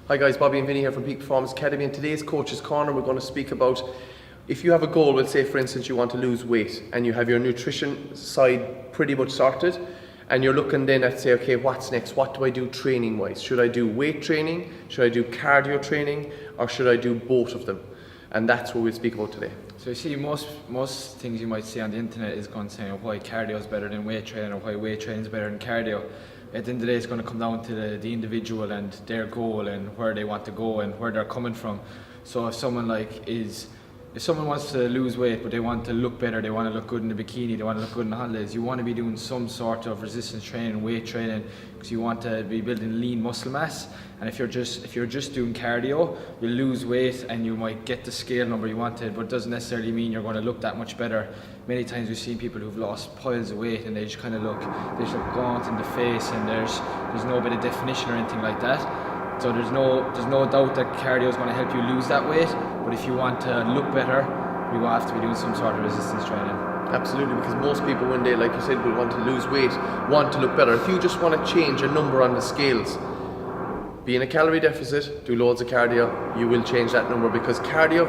Hi guys, Bobby and Vinny here from Peak Performance Academy, and today's Coach's Corner we're going to speak about if you have a goal, let's say for instance you want to lose weight and you have your nutrition side pretty much sorted and you're looking then at say, okay, what's next? What do I do training wise? Should I do weight training? Should I do cardio training? Or should I do both of them? And that's what we'll speak about today. So you see, most things you might see on the internet is going to say why cardio is better than weight training or why weight training is better than cardio. At the end of the day, it's going to come down to the individual and their goal and where they want to go and where they're coming from. So if someone wants to lose weight but they want to look better, they want to look good in the bikini, they want to look good in the holidays, you want to be doing some sort of resistance training, weight training, because you want to be building lean muscle mass. And if you're just doing cardio, you'll lose weight and you might get the scale number you wanted, but it doesn't necessarily mean you're going to look that much better. Many times we've seen people who've lost piles of weight and they just look gaunt in the face and there's no bit of definition or anything like that. So there's no doubt that cardio is going to help you lose that weight, but if you want to look better, you will have to be doing some sort of resistance training. Absolutely, because most people when they, like you said, will want to lose weight, want to look better. If you just want to change a number on the scales, be in a calorie deficit, do loads of cardio, you will change that number, because cardio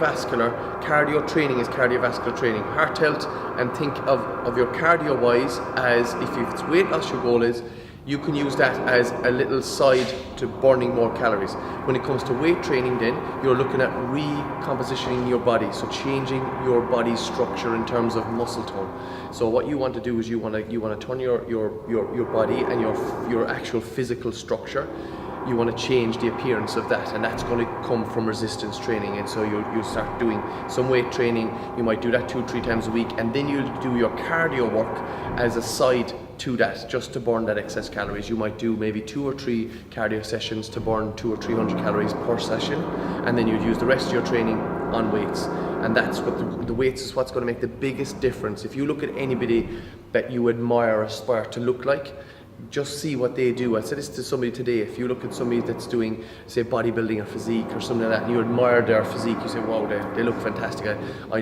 training is cardiovascular training. Heart health, and think of your cardio wise as if it's weight loss your goal is, you can use that as a little side to burning more calories. When it comes to weight training then, you're looking at recompositioning your body, so changing your body's structure in terms of muscle tone. So what you want to do is you want to turn your body and your actual physical structure. You want to change the appearance of that, and that's going to come from resistance training. And so you start doing some weight training. You might do that 2-3 times a week, and then you'll do your cardio work as a side to that, just to burn that excess calories. You might do maybe 2 or 3 cardio sessions to burn 200 or 300 calories per session, and then you'd use the rest of your training on weights. And that's what the weights is what's going to make the biggest difference. If you look at anybody that you admire or aspire to look like, just see what they do. I said this to somebody today. If you look at somebody that's doing, say, bodybuilding or physique or something like that, and you admire their physique, you say, wow, they look fantastic.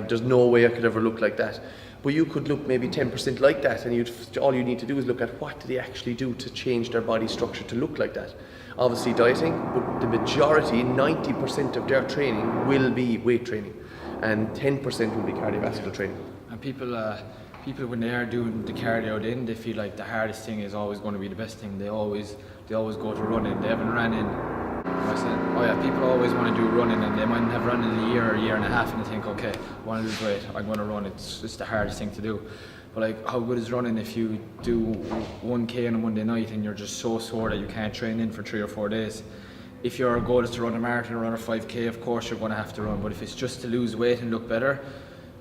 There's no way I could ever look like that. But you could look maybe 10% like that, and all you need to do is look at what do they actually do to change their body structure to look like that. Obviously dieting, but the majority, 90% of their training will be weight training, and 10% will be cardiovascular training. And people when they are doing the cardio, then they feel like the hardest thing is always going to be the best thing. They always go to running. They haven't ran in. I said, oh yeah, people always want to do running, and they might have run in a year or a year and a half, and they think, okay, I want to lose weight, I'm going to run. It's the hardest thing to do. But like, how good is running if you do 1K on a Monday night and you're just so sore that you can't train in for 3 or 4 days? If your goal is to run a marathon or run a 5K, of course you're going to have to run. But if it's just to lose weight and look better,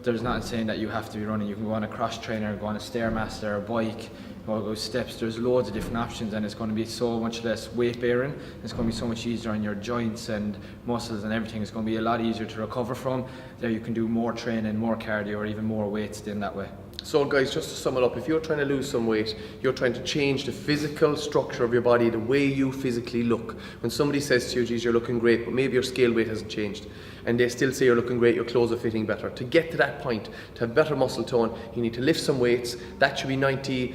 there's nothing saying that you have to be running. You can go on a cross trainer, go on a Stairmaster, a bike, go steps. There's loads of different options, and it's going to be so much less weight bearing. It's going to be so much easier on your joints and muscles and everything. It's going to be a lot easier to recover from. There you can do more training, more cardio, or even more weights in that way. So guys, just to sum it up, if you're trying to lose some weight, you're trying to change the physical structure of your body, the way you physically look. When somebody says to you, geez, you're looking great, but maybe your scale weight hasn't changed, and they still say you're looking great, your clothes are fitting better. To get to that point, to have better muscle tone, you need to lift some weights. That should be 80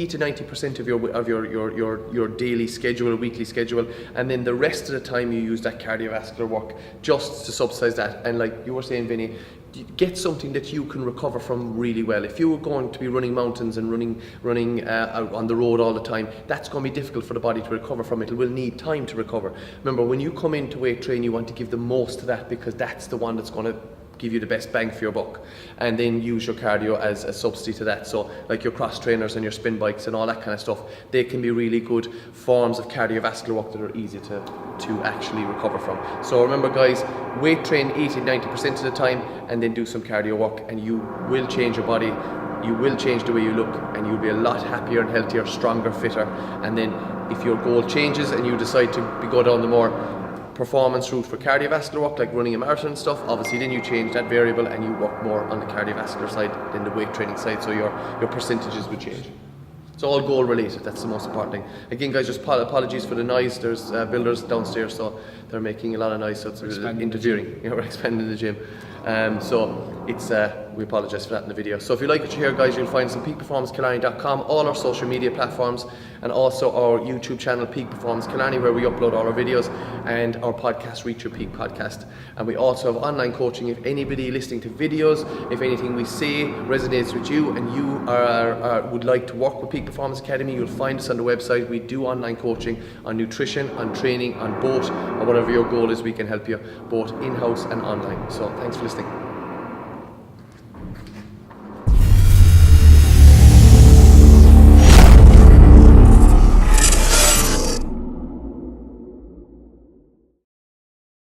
to 90% of your daily schedule, weekly schedule, and then the rest of the time you use that cardiovascular work just to subsidize that. And like you were saying, Vinny, get something that you can recover from really well. If you were going to be running mountains and running out on the road all the time, that's going to be difficult for the body to recover from. It will need time to recover. Remember, when you come into weight training, you want to give the most to that, because that's the one that's going to give you the best bang for your buck, and then use your cardio as a substitute to that. So like your cross trainers and your spin bikes and all that kind of stuff, they can be really good forms of cardiovascular work that are easy to actually recover from. So remember guys, weight train 80-90% of the time, and then do some cardio work, and you will change your body, you will change the way you look, and you'll be a lot happier and healthier, stronger, fitter. And then if your goal changes and you decide to go down the more performance route for cardiovascular work, like running a marathon and stuff, obviously then you change that variable and you work more on the cardiovascular side than the weight training side, so your percentages would change. It's all goal related, that's the most important thing. Again guys, just apologies for the noise. There's builders downstairs, so they're making a lot of noise, so it's interfering. We're expanding the gym. So it's we apologise for that in the video. So if you like what you hear, guys, you'll find us on peakperformancekillarney.com, all our social media platforms, and also our YouTube channel, Peak Performance Killarney, where we upload all our videos, and our podcast, Reach Your Peak Podcast. And we also have online coaching. If anybody listening to videos, if anything we say resonates with you and you would like to work with Peak Performance Academy, you'll find us on the website. We do online coaching on nutrition, on training, on both, or whatever your goal is, we can help you both in-house and online. So thanks for listening.